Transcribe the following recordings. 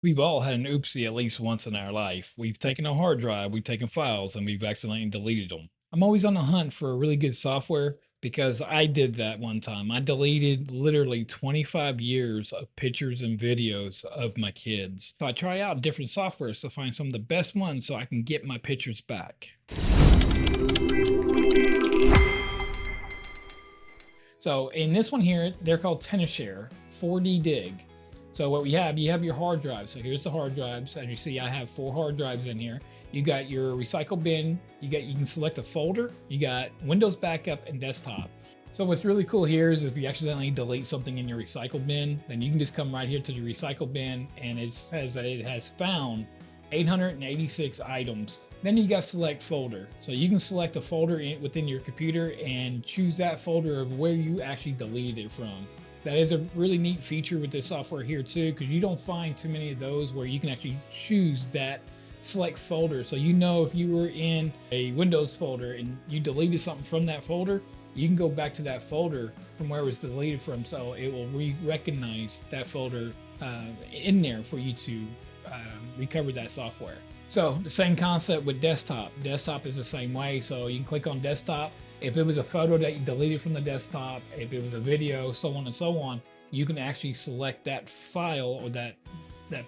We've all had an oopsie at least once in our life. We've taken a hard drive, we've taken files, and we've accidentally deleted them. I'm always on the hunt for really good software because I did that one time. I deleted literally 25 years of pictures and videos of my kids. So I try out different softwares to find some of the best ones so I can get my pictures back. So in this one here, they're called Tenorshare 4D Dig. So what we have, you have your hard drive. So here's the hard drives. As you see, I have 4 hard drives in here. You got your recycle bin. You can select a folder. You got Windows backup and desktop. So what's really cool here is if you accidentally delete something in your recycle bin, then you can just come right here to the recycle bin and it says that it has found 886 items. Then you got select folder. So you can select a folder within your computer and choose that folder of where you actually deleted it from. That is a really neat feature with this software here too, because you don't find too many of those where you can actually choose that select folder. So you know if you were in a Windows folder and you deleted something from that folder, you can go back to that folder from where it was deleted from. So it will recognize that folder in there for you to recover that software. So the same concept with desktop. Desktop is the same way. So you can click on desktop. If it was a photo that you deleted from the desktop, if it was a video, so on and so on, you can actually select that file or that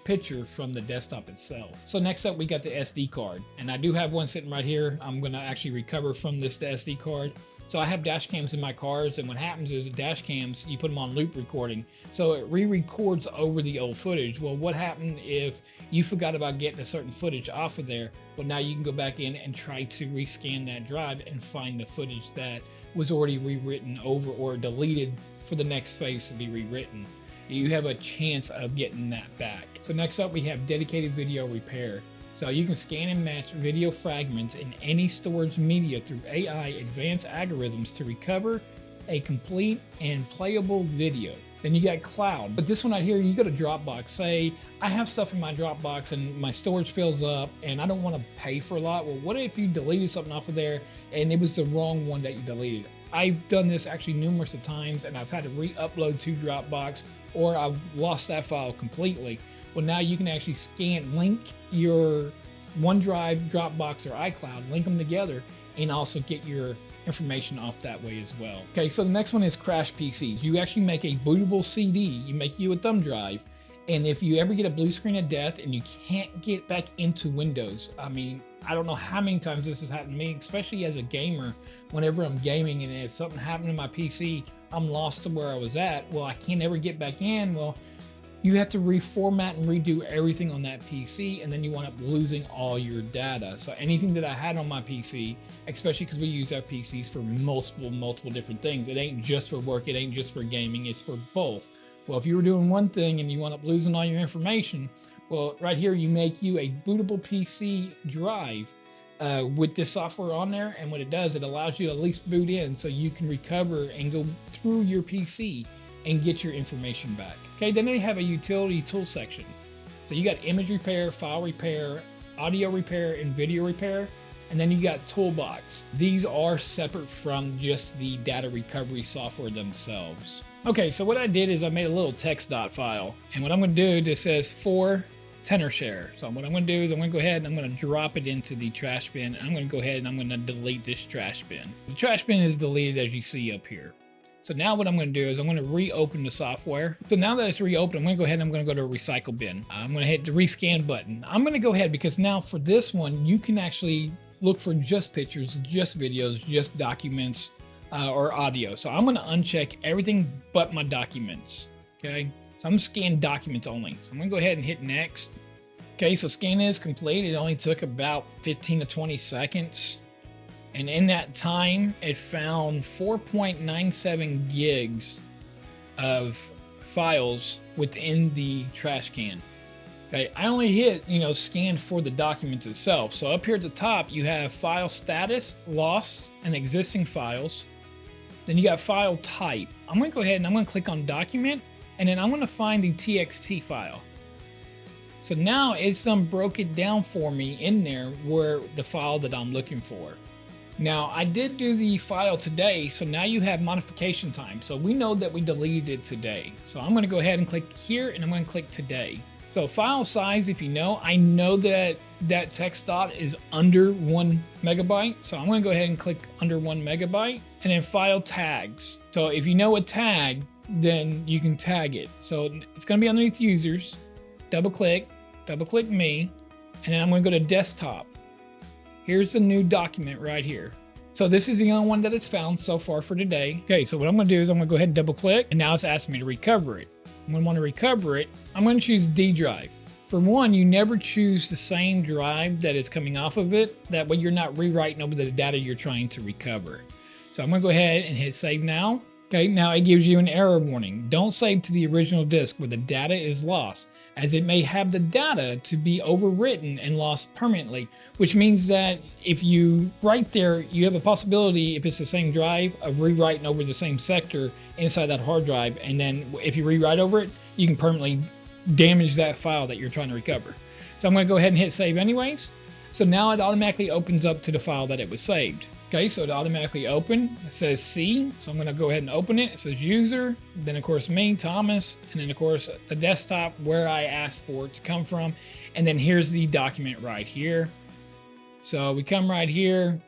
picture from the desktop itself. So next up, we got the SD card. And I do have one sitting right here. I'm gonna actually recover from this SD card. So I have dash cams in my cars, and what happens is dash cams, you put them on loop recording. So it re-records over the old footage. Well, what happened if you forgot about getting a certain footage off of there? Well, now you can go back in and try to rescan that drive and find the footage that was already rewritten over or deleted for the next phase to be rewritten. You have a chance of getting that back. So next up, we have dedicated video repair. So you can scan and match video fragments in any storage media through AI advanced algorithms to recover a complete and playable video. Then you got cloud. But this one out here, you go to Dropbox. Say, I have stuff in my Dropbox and my storage fills up and I don't want to pay for a lot. Well, what if you deleted something off of there and it was the wrong one that you deleted? I've done this actually numerous of times and I've had to re-upload to Dropbox or I've lost that file completely. Well, now you can actually link your OneDrive, Dropbox, or iCloud, link them together, and also get your information off that way as well. Okay, so the next one is crash PCs. You actually make a bootable CD, you make you a thumb drive, and if you ever get a blue screen of death and you can't get back into Windows, I mean, I don't know how many times this has happened to me, especially as a gamer, whenever I'm gaming and if something happened to my PC, I'm lost to where I was at. Well, I can't ever get back in. Well, you have to reformat and redo everything on that PC, and then you wind up losing all your data. So anything that I had on my PC, especially because we use our PCs for multiple different things. It ain't just for work, it ain't just for gaming, it's for both. Well, if you were doing one thing and you wind up losing all your information, well, right here, you make you a bootable PC drive with this software on there. And what it does, it allows you to at least boot in so you can recover and go through your PC and get your information back. Okay, then they have a utility tool section. So you got image repair, file repair, audio repair, and video repair. And then you got toolbox. These are separate from just the data recovery software themselves. Okay, so what I did is I made a little text dot file. And what I'm gonna do, this says for Tenorshare. So what I'm gonna do is I'm gonna go ahead and I'm gonna drop it into the trash bin. I'm gonna go ahead and I'm gonna delete this trash bin. The trash bin is deleted as you see up here. So now what I'm going to do is I'm going to reopen the software. So now that it's reopened, I'm going to go ahead and I'm going to go to a recycle bin. I'm going to hit the rescan button. I'm going to go ahead because now for this one, you can actually look for just pictures, just videos, just documents, or audio. So I'm going to uncheck everything but my documents. Okay. So I'm going to scan documents only. So I'm going to go ahead and hit next. Okay. So scan is complete. It only took about 15 to 20 seconds. And in that time, it found 4.97 gigs of files within the trash can. Okay, I only hit, scan for the documents itself. So up here at the top, you have file status, lost, and existing files. Then you got file type. I'm going to go ahead and I'm going to click on document, and then I'm going to find the TXT file. So now it's broke it down for me in there where the file that I'm looking for. Now, I did do the file today, so now you have modification time. So we know that we deleted it today. So I'm going to go ahead and click here, and I'm going to click today. So file size, if you know, I know that that text dot is under 1 megabyte. So I'm going to go ahead and click under 1 megabyte, and then file tags. So if you know a tag, then you can tag it. So it's going to be underneath users, double click me, and then I'm going to go to desktop. Here's the new document right here. So this is the only one that it's found so far for today. Okay, so what I'm going to do is I'm going to go ahead and double click, and now it's asking me to recover it. I'm going to want to recover it. I'm going to choose D drive. For one, you never choose the same drive that is coming off of it. That way you're not rewriting over the data you're trying to recover. So I'm going to go ahead and hit save now. Okay, now it gives you an error warning. Don't save to the original disk where the data is lost, as it may have the data to be overwritten and lost permanently, which means that if you write there, you have a possibility, if it's the same drive, of rewriting over the same sector inside that hard drive. And then if you rewrite over it, you can permanently damage that file that you're trying to recover. So I'm going to go ahead and hit save anyways. So now it automatically opens up to the file that it was saved. Okay, so it automatically opened. It says C, so I'm going to go ahead and open it. It says user, then of course me, Thomas, and then of course the desktop where I asked for it to come from. And then here's the document right here. So we come right here.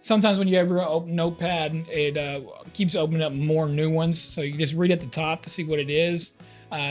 Sometimes when you ever open Notepad, it keeps opening up more new ones. So you just read at the top to see what it is.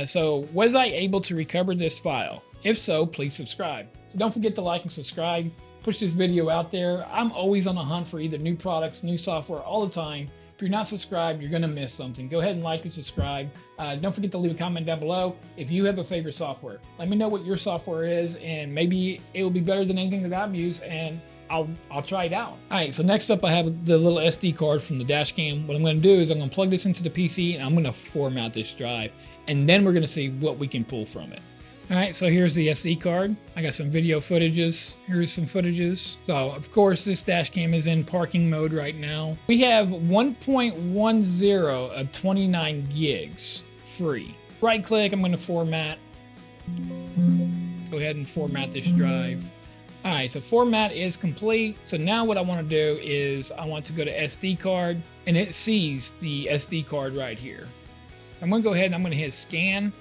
So was I able to recover this file? If so, please subscribe. So don't forget to like and subscribe. Push this video out there. I'm always on the hunt for either new products, new software all the time. If you're not subscribed, you're gonna miss something. Go ahead and like and subscribe. Don't forget to leave a comment down below if you have a favorite software. Let me know what your software is, and maybe it will be better than anything that I've used, and I'll try it out. All right, so next up I have the little SD card from the dash cam. What I'm gonna do is I'm gonna plug this into the PC and I'm gonna format this drive, and then we're gonna see what we can pull from it. All right, so here's the SD card. I got some video footages. Here's some footages. So of course this dash cam is in parking mode right now. We have 1.10 of 29 gigs free. Right click, I'm gonna format. Go ahead and format this drive. All right, so format is complete. So now what I wanna do is I want to go to SD card, and it sees the SD card right here. I'm gonna go ahead and I'm gonna hit scan.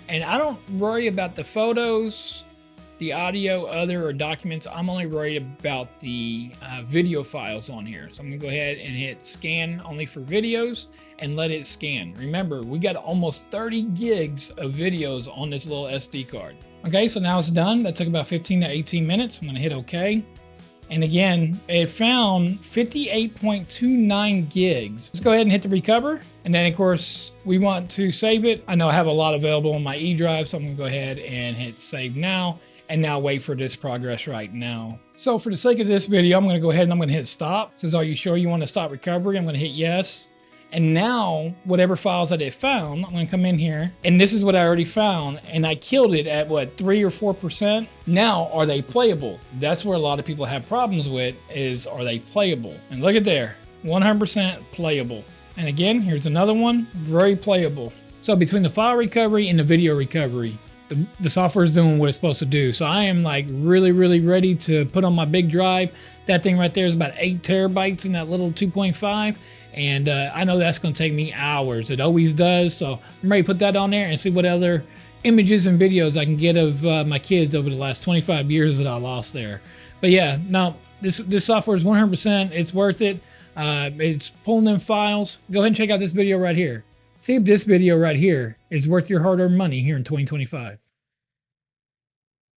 And I don't worry about the photos, the audio, other, or documents. I'm only worried about the video files on here. So I'm gonna go ahead and hit scan only for videos and let it scan. Remember, we got almost 30 gigs of videos on this little SD card. Okay, so now it's done. That took about 15 to 18 minutes. I'm gonna hit okay. And again, it found 58.29 gigs. Let's go ahead and hit the recover. And then of course, we want to save it. I know I have a lot available on my E drive, so I'm gonna go ahead and hit save now, and now wait for this progress right now. So for the sake of this video, I'm gonna go ahead and I'm gonna hit stop. It says, are you sure you wanna stop recovery? I'm gonna hit yes. And now, whatever files that it found, I'm gonna come in here, and this is what I already found, and I killed it at what, 3 or 4%? Now, are they playable? That's where a lot of people have problems with, is are they playable? And look at there, 100% playable. And again, here's another one, very playable. So between the file recovery and the video recovery, the software is doing what it's supposed to do. So I am like really ready to put on my big drive. That thing right there is about 8 terabytes in that little 2.5. And I know that's going to take me hours. It always does. So I'm ready to put that on there and see what other images and videos I can get of my kids over the last 25 years that I lost there. But yeah, no, this software is 100%. It's worth it. It's pulling them files. Go ahead and check out this video right here. See if this video right here is worth your hard-earned money here in 2025.